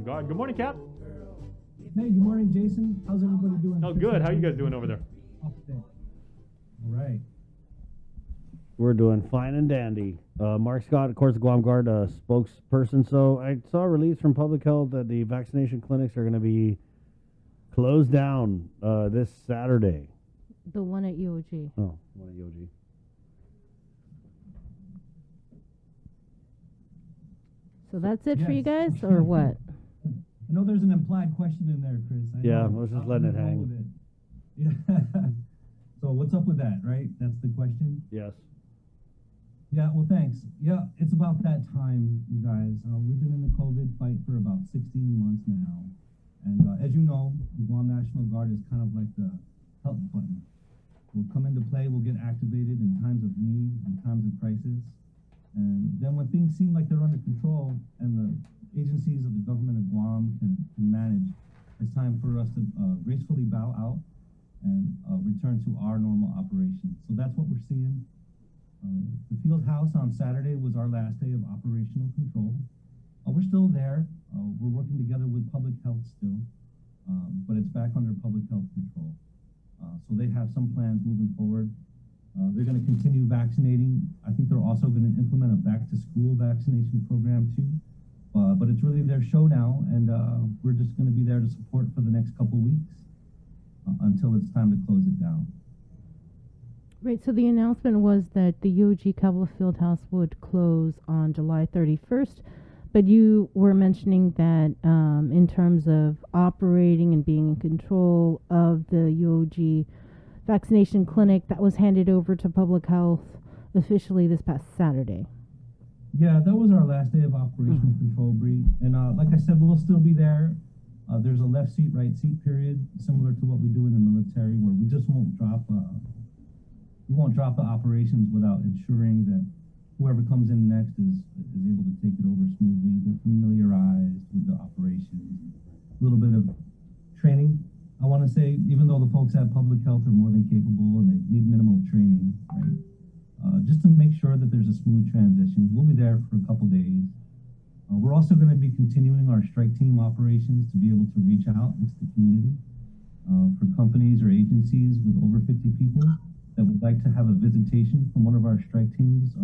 National Guard. Good morning, Cap. Hey, good morning, Jason. How's everybody doing? Oh, good. How you guys doing over there? All right. We're doing fine and dandy. Mark Scott, of course, the Guam Guard spokesperson. So I saw a release from Public Health that the vaccination clinics are going to be closed down this Saturday. The one at UOG. Oh, one at UOG. So that's it for you Yes. guys, or what? I know there's an implied question in there, Chris. Yeah, I was just letting it hang. With it. Yeah. So what's up with that, right? That's the question. Yes. Yeah, well, thanks. Yeah, it's about that time, you guys. We've been in the COVID fight for about 16 months now. And as you know, the Guam National Guard is kind of like the help button. We'll come into play, we'll get activated in times of need, in times of crisis. And then when things seem like they're under control and the agencies of the government of Guam can manage, it's time for us to gracefully bow out and return to our normal operations. So that's what we're seeing. The field house on Saturday was our last day of operational control. We're still there. We're working together with public health still, but it's back under public health control. So they have some plans moving forward. They're going to continue vaccinating. I think they're also going to implement a back-to-school vaccination program too. But it's really their show now, and we're just going to be there to support for the next couple weeks until it's time to close it down. Right, so the announcement was that the UOG Cabo Fieldhouse would close on July 31st, but you were mentioning that in terms of operating and being in control of the UOG vaccination clinic, that was handed over to public health officially this past Saturday. Yeah, that was our last day of operational control, Bree. And like I said, we'll still be there. There's a left seat, right seat period, similar to what we do in the military, where we just won't drop the operations without ensuring that whoever comes in next is able to take it over smoothly. They're familiarized with the operations. A little bit of training. I want to say, even though the folks at public health are more than capable and they need minimal training, right? Just to make sure that there's a smooth transition. We'll be there for a couple days. We're also going to be continuing our strike team operations to be able to reach out into the community for companies or agencies with over 50 people that would like to have a visitation from one of our strike teams.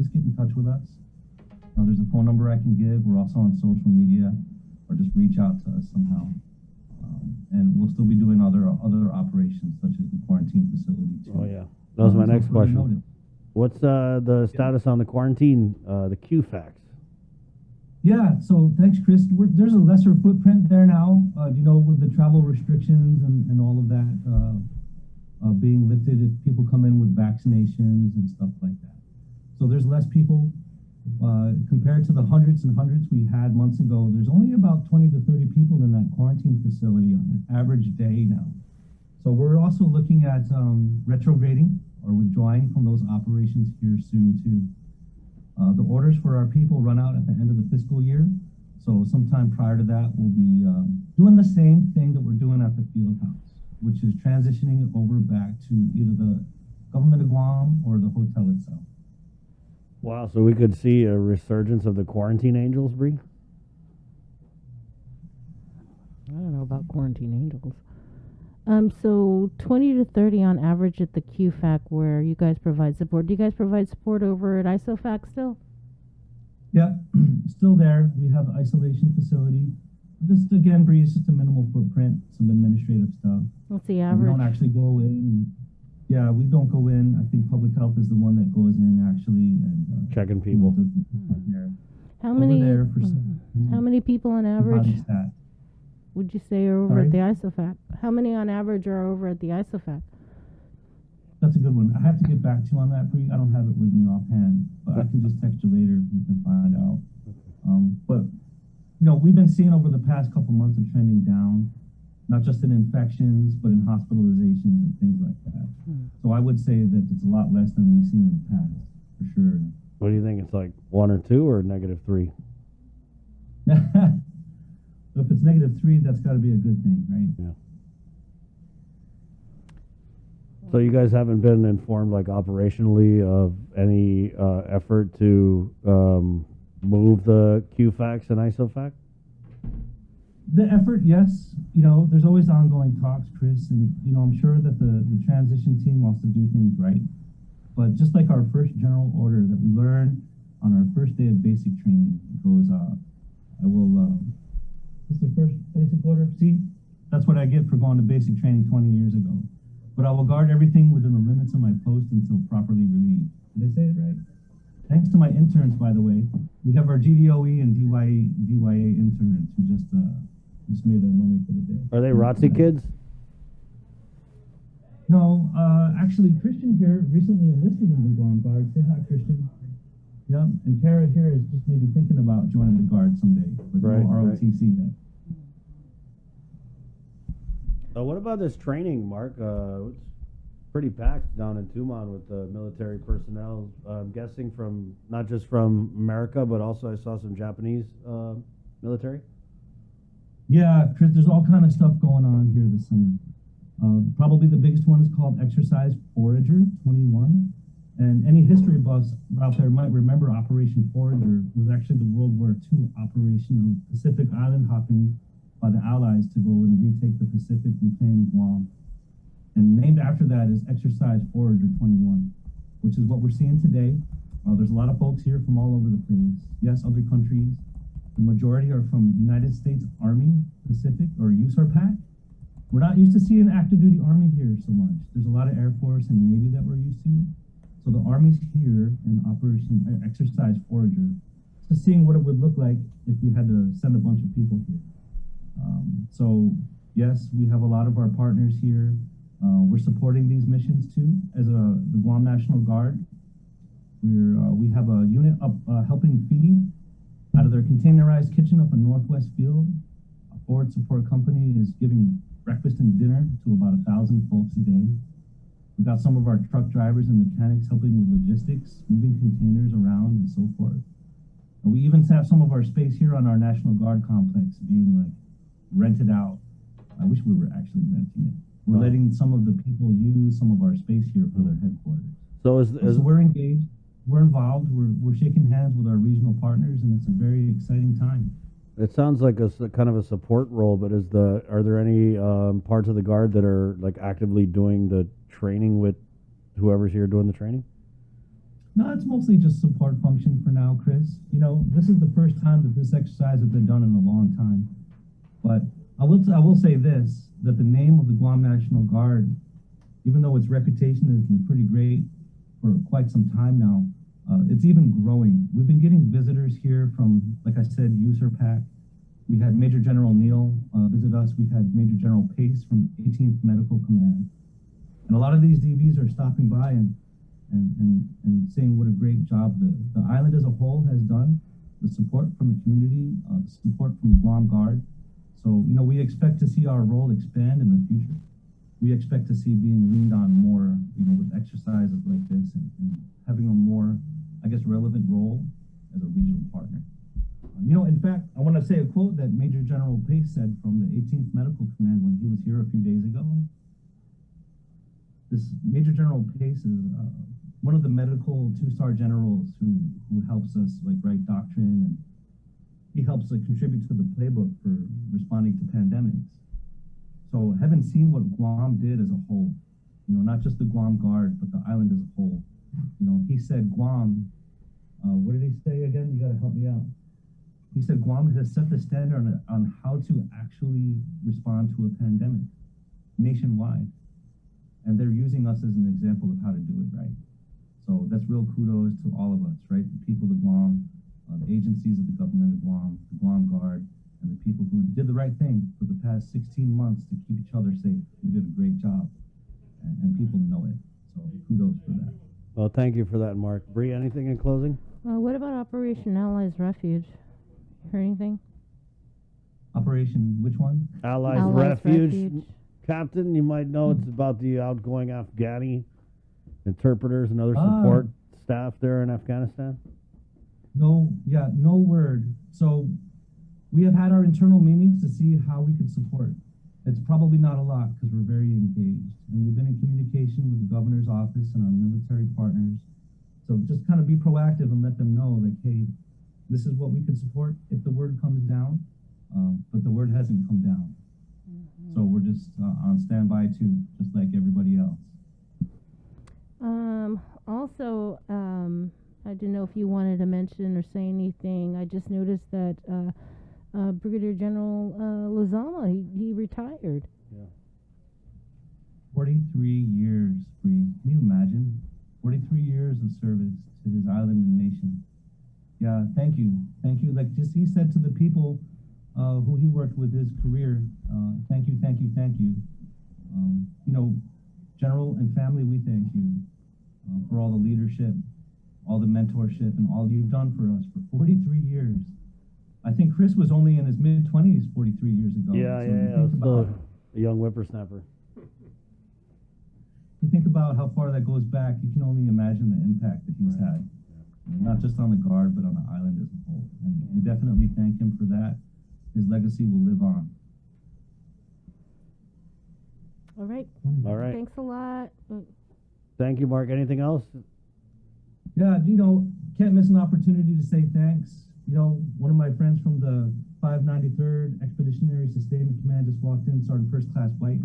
Just get in touch with us. There's a phone number I can give. We're also on social media, or just reach out to us somehow. And we'll still be doing other operations such as the quarantine facility too. Oh yeah, that was my next question. What's the status on the quarantine, the QFAX? Yeah, so thanks, Chris. There's a lesser footprint there now, with the travel restrictions and all of that being lifted if people come in with vaccinations and stuff like that. So there's less people compared to the hundreds and hundreds we had months ago. There's only about 20 to 30 people in that quarantine facility on an average day now. So we're also looking at retrograding or withdrawing from those operations here soon too. The orders for our people run out at the end of the fiscal year. So sometime prior to that, we'll be doing the same thing that we're doing at the field house, which is transitioning it over back to either the government of Guam or the hotel itself. Wow, so we could see a resurgence of the quarantine angels, Bree? I don't know about quarantine angels. So 20 to 30 on average at the QFAC where you guys provide support. Do you guys provide support over at ISOFAC still? Yeah, still there. We have an isolation facility. Just again, Bree, it's just a minimal footprint, some administrative stuff. What's the average? We don't actually go in. Yeah, we don't go in. I think public health is the one that goes in actually and checking people. How many? There for how many people on average stat. would you say are over at the ISOFAC? How many on average are over at the ISOFAC? That's a good one. I have to get back to you on that, Bree. I don't have it with me offhand, but I can just text you later and find out. But we've been seeing over the past couple months of trending down, not just in infections, but in hospitalizations and things like that. So I would say that it's a lot less than we've seen in the past, for sure. What do you think? It's like 1 or 2 or -3? So if it's -3, that's got to be a good thing, right? Yeah. So you guys haven't been informed, like operationally, of any effort to move the QFAX and ISOFAC? The effort, yes. There's always ongoing talks, Chris, and I'm sure that the transition team wants to do things right. But just like our first general order that we learned on our first day of basic training, it goes, what's the first basic order? See, that's what I get for going to basic training 20 years ago. But I will guard everything within the limits of my post until properly relieved. Did I say it right? Thanks to my interns, by the way. We have our GDOE and DYA interns who just made their money for the day. Are they ROTC kids? No, actually, Christian here recently enlisted in the Guam Guard. Say hi, Christian. Yeah, and Kara here is just maybe thinking about joining the Guard someday, but no ROTC yet. What about this training, Mark? It's pretty packed down in Tumon with the military personnel. I'm guessing from not just from America, but also I saw some Japanese military. Yeah, Chris, there's all kind of stuff going on here this summer. Probably the biggest one is called Exercise Forager 21. And any history buffs out there might remember Operation Forager was actually the World War II operation of Pacific island hopping by the Allies to go and retake the Pacific, reclaim Guam. And named after that is Exercise Forager 21, which is what we're seeing today. There's a lot of folks here from all over the place. Yes, other countries. The majority are from the United States Army Pacific or USARPAC. We're not used to seeing active duty Army here so much. There's a lot of Air Force and Navy that we're used to. So the Army's here in Operation Exercise Forager, just seeing what it would look like if we had to send a bunch of people here. So yes, we have a lot of our partners here. We're supporting these missions too as the Guam National Guard. We have a unit up helping feed out of their containerized kitchen up in Northwest Field. A forward support company is giving breakfast and dinner to about 1,000 folks a day. We got some of our truck drivers and mechanics helping with logistics, moving containers around and so forth. And we even have some of our space here on our National Guard complex being like rented out. I wish we were actually renting it. We're letting some of the people use some of our space here for their headquarters. So so we're engaged, we're involved, we're shaking hands with our regional partners, and it's a very exciting time. It sounds like a kind of a support role, but are there any parts of the Guard that are like actively doing the training with whoever's here doing the training? No, it's mostly just support function for now, Chris. This is the first time that this exercise has been done in a long time. But I will say this, that the name of the Guam National Guard, even though its reputation has been pretty great for quite some time now, it's even growing. We've been getting visitors here from, like I said, USARPAC. We had Major General Neal visit us. We had Major General Pace from 18th Medical Command. And a lot of these DVs are stopping by and saying what a great job the island as a whole has done, the support from the community, the support from the Guam Guard. So, we expect to see our role expand in the future. We expect to see being leaned on more, with exercises like this and having a more, relevant role as a regional partner. In fact, I want to say a quote that Major General Pace said from the 18th Medical Command when he was here a few days ago. This Major General Pace is one of the medical two-star generals who helps us write doctrine, and he helps contribute to the playbook for responding to pandemics. So having seen what Guam did as a whole, not just the Guam Guard, but the island as a whole, he said Guam, what did he say again? You got to help me out. He said Guam has set the standard on how to actually respond to a pandemic nationwide. And they're using us as an example of how to do it right. So that's real kudos to all of us, right? The people of Guam, the agencies of the government of Guam, the Guam Guard, and the people who did the right thing for the past 16 months to keep each other safe. We did a great job, and people know it. So kudos for that. Well, thank you for that, Mark. Bree, anything in closing? What about Operation Allies Refuge? Heard anything? Operation, which one? Allies Refuge. Captain, you might know it's about the outgoing Afghani interpreters and other support staff there in Afghanistan. No word. So we have had our internal meetings to see how we could support. It's probably not a lot because we're very engaged, and we've been in communication with the governor's office and our military partners. So just kind of be proactive and let them know, hey, this is what we can support if the word comes down. but the word hasn't come down. So we're just on standby too, just like everybody else. Also, I didn't know if you wanted to mention or say anything. I just noticed that Brigadier General Lozama, he retired. Yeah. 43 years, Bree. Can you imagine? 43 years of service to his island and nation. Yeah, thank you. Thank you. Like just he said to the people who he worked with his career, thank you, thank you, thank you. You know, General and family, we thank you for all the leadership, all the mentorship, and all you've done for us for 43 years. I think Chris was only in his mid-20s 43 years ago. Yeah, So yeah, still a young whippersnapper. You think about how far that goes back, you can only imagine the impact that he's had. Not just on the Guard, but on the island as a whole. And we definitely thank him for that. His legacy will live on. All right. All right. Thanks a lot. Thank you, Mark. Anything else? Yeah, you know, can't miss an opportunity to say thanks. You know, one of my friends from the 593rd Expeditionary Sustainment Command just walked in, started first class flight.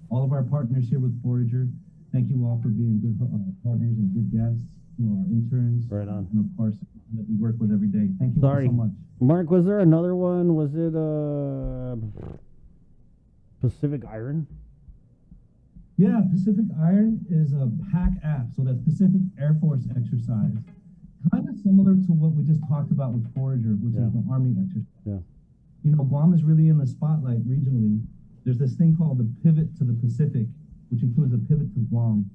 All of our partners here with Forager, thank you all for being good partners and good guests. You know, our interns. Right on. And of course, that we work with every day. Thank you all so much. Mark, was there another one? Was it Pacific Iron? Yeah, Pacific Iron is a PAC app, so that's Pacific Air Force exercise. Kind of similar to what we just talked about with Forager, which is the Army exercise. Yeah. You know, Guam is really in the spotlight regionally. There's this thing called the Pivot to the Pacific, which includes a pivot to Guam.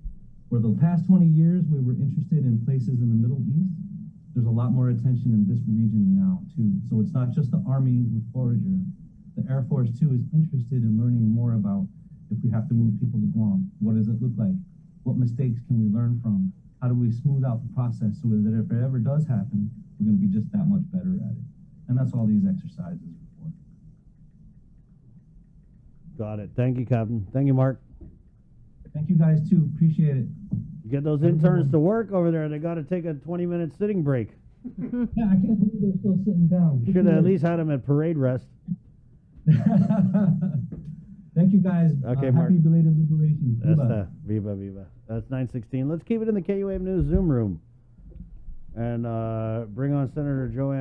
For the past 20 years, we were interested in places in the Middle East. There's a lot more attention in this region now, too. So it's not just the Army with Forager. The Air Force, too, is interested in learning more about if we have to move people to Guam. What does it look like? What mistakes can we learn from? How do we smooth out the process so that if it ever does happen, we're going to be just that much better at it? And that's all these exercises are for. Got it. Thank you, Captain. Thank you, Mark. Thank you guys, too. Appreciate it. Get those interns to work over there. They got to take a 20-minute sitting break. Yeah, I can't believe they're still sitting down. You should have at least had them at parade rest. Thank you, guys. Okay, Mark. Happy belated liberation. That's Viva, Viva. That's 9:16. Let's keep it in the KUAM News Zoom room. And bring on Senator Joanne.